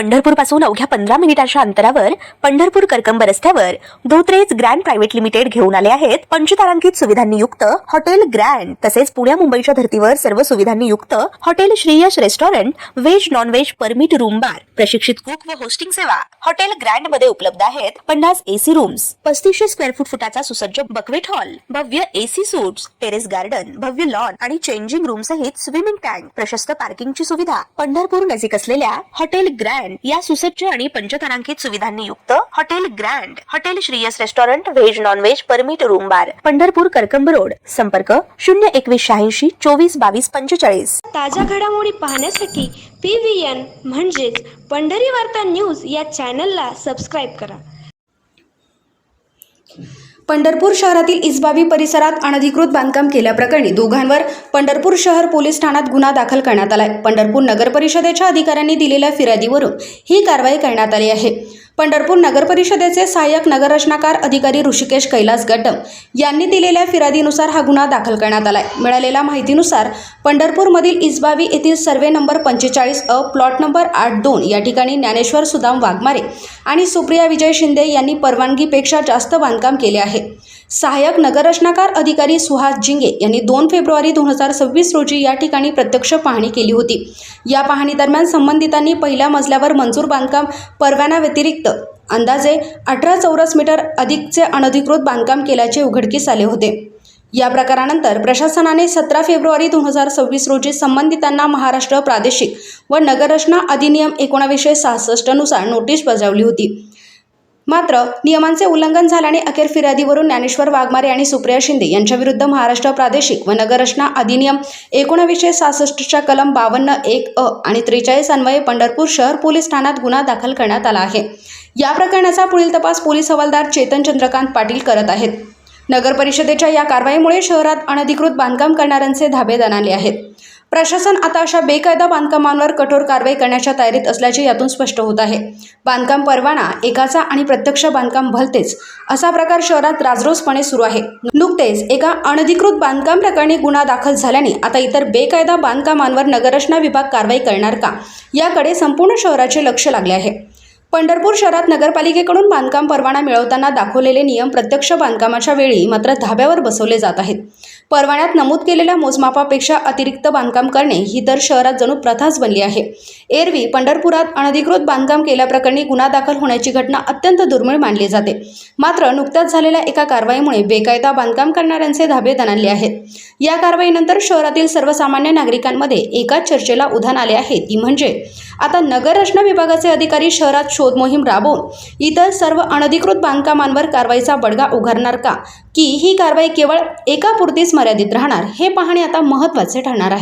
पंढरपूर पासून अवघ्या 15 मिनिटांच्या अंतरावर पंढरपूर करकंब रस्त्यावर धोत्रेज ग्रँड प्रायव्हेट लिमिटेड घेऊन आले आहेत पंचतारांकित सुविधांनी युक्त हॉटेल ग्रँड। तसेच पुण्या मुंबईच्या धर्तीवर सर्व सुविधांनी युक्त hotel Shriyash restaurant, veg non veg permit room bar, प्रशिक्षित कुक व होस्टिंग सेवा हॉटेल ग्रँड मध्ये उपलब्ध आहेत। 50 एसी रूम्स, 3500 स्क्वेअर फुटाचा सुसज्ज बकवेट हॉल, भव्य एसी सूट्स, टेरेस गार्डन, भव्य लॉन आणि चेंजिंग रूम सहित स्विमिंग टँक, प्रशस्त पार्किंगची सुविधा। पंढरपूर नजीक असलेल्या हॉटेल ग्रँड या सुसज्ज आणि पंचतारांकित सुविधांनी युक्त hotel grand, hotel Shriyas restaurant, veg non veg permit room बार, पंढरपूर करकंब रोड। संपर्क 02186 24 22 45। ताज्या घडामोडी पाहण्यासाठी PVN म्हणजेच पंढरी वार्ता न्यूज या चॅनलला सबस्क्राईब करा। पंढरपूर शहरातील इसबावी परिसरात अनधिकृत बांधकाम केल्याप्रकरणी दोघांवर पंढरपूर शहर पोलीस ठाण्यात गुन्हा दाखल करण्यात आलाय। पंढरपूर नगर परिषदेच्या अधिकाऱ्यांनी दिलेल्या फिर्यादीवरून ही कारवाई करण्यात आली आहे। पंढरपूर नगर परिषदेचे सहाय्यक नगर रचनाकार अधिकारी ऋषिकेश कैलास गड्डम यांनी दिलेल्या फिर्यादीनुसार हा गुन्हा दाखल करण्यात आलाय। मिळालेल्या माहितीनुसार पंढरपूरमधील इसबावी येथील survey number 45A plot number 82 या ठिकाणी ज्ञानेश्वर सुदाम वाघमारे आणि सुप्रिया विजय शिंदे यांनी परवानगीपेक्षा जास्त बांधकाम केले आहे। सहाय्यक नगर रचनाकार अधिकारी सुहास जिंगे यांनी 2 फेब्रुवारी 2026 रोजी या ठिकाणी प्रत्यक्ष पाहणी केली होती। या पाहणी दरम्यान संबंधितांनी पहिल्या मजल्यावर मंजूर बांधकाम परवान्याव्यतिरिक्त अंदाजे 18 चौरस मीटर अधिकचे अनधिकृत बांधकाम केल्याचे उघडकीस आले होते। या प्रकारानंतर प्रशासनाने 17 फेब्रुवारी 2026 रोजी संबंधितांना महाराष्ट्र प्रादेशिक व नगररचना अधिनियम 1966 नुसार नोटीस बजावली होती। मात्र नियमांचे उल्लंघन झाल्याने अखेर फिर्यादीवरून ज्ञानेश्वर वाघमारे आणि सुप्रिया शिंदे यांच्या विरुद्ध महाराष्ट्र प्रादेशिक व नगररचना अधिनियम 1966च्या कलम 52(1)(अ) आणि 43 अन्वये पंढरपूर शहर पोलीस ठाण्यात गुन्हा दाखल करण्यात आला आहे। या प्रकरणाचा पुढील तपास पोलीस हवालदार चेतन चंद्रकांत पाटील करत आहेत। नगर परिषदेच्या या कारवाईमुळे शहरात अनधिकृत बांधकाम करणाऱ्यांचे धाबे दणाणले आहेत। प्रशासन आता अशा बेकायदा बांधकामांवर कठोर कारवाई करण्याच्या तयारीत असल्याचे यातून स्पष्ट होत आहे। बांधकाम परवाना एकाचा आणि प्रत्यक्ष बांधकाम भलतेच असा प्रकार शहरात राजरोसपणे सुरू आहे। नुकतेच एका अनधिकृत बांधकाम प्रकरणी गुन्हा दाखल झाल्याने आता इतर बेकायदा बांधकामांवर नगररचना विभाग कारवाई करणार का याकडे संपूर्ण शहराचे लक्ष लागले आहे। पंढरपूर शहरात नगरपालिकेकडून बांधकाम परवाना मिळवताना दाखवलेले नियम प्रत्यक्ष बांधकामाच्या वेळी मात्र धाब्यावर बसवले जात आहेत। परवान्यात नमूद केलेल्या मोजमापापेक्षा अतिरिक्त बांधकाम करणे ही तर शहरात जणू प्रथाच बनली आहे। एरवी पंढरपुरात अनधिकृत बांधकाम केल्याप्रकरणी गुन्हा दाखल होण्याची घटना अत्यंत दुर्मिळ मानली जाते। मात्र नुकत्याच झालेल्या एका कारवाईमुळे बेकायदा बांधकाम करणाऱ्यांचे धाबे दणाणले आहेत। या कारवाईनंतर शहरातील सर्वसामान्य नागरिकांमध्ये एकाच चर्चेला उधाण आले आहे, ती म्हणजे आता नगर रचना विभागाचे अधिकारी शहरात शोध मोहीम राबवून इतर सर्व अनधिकृत बांधकामांवर कारवाईचा बडगा उगारणार का, की ही कारवाई केवळ एकापुरतीच मर्यादित राहणार, हे पाहणे आता महत्त्वाचे ठरणार आहे।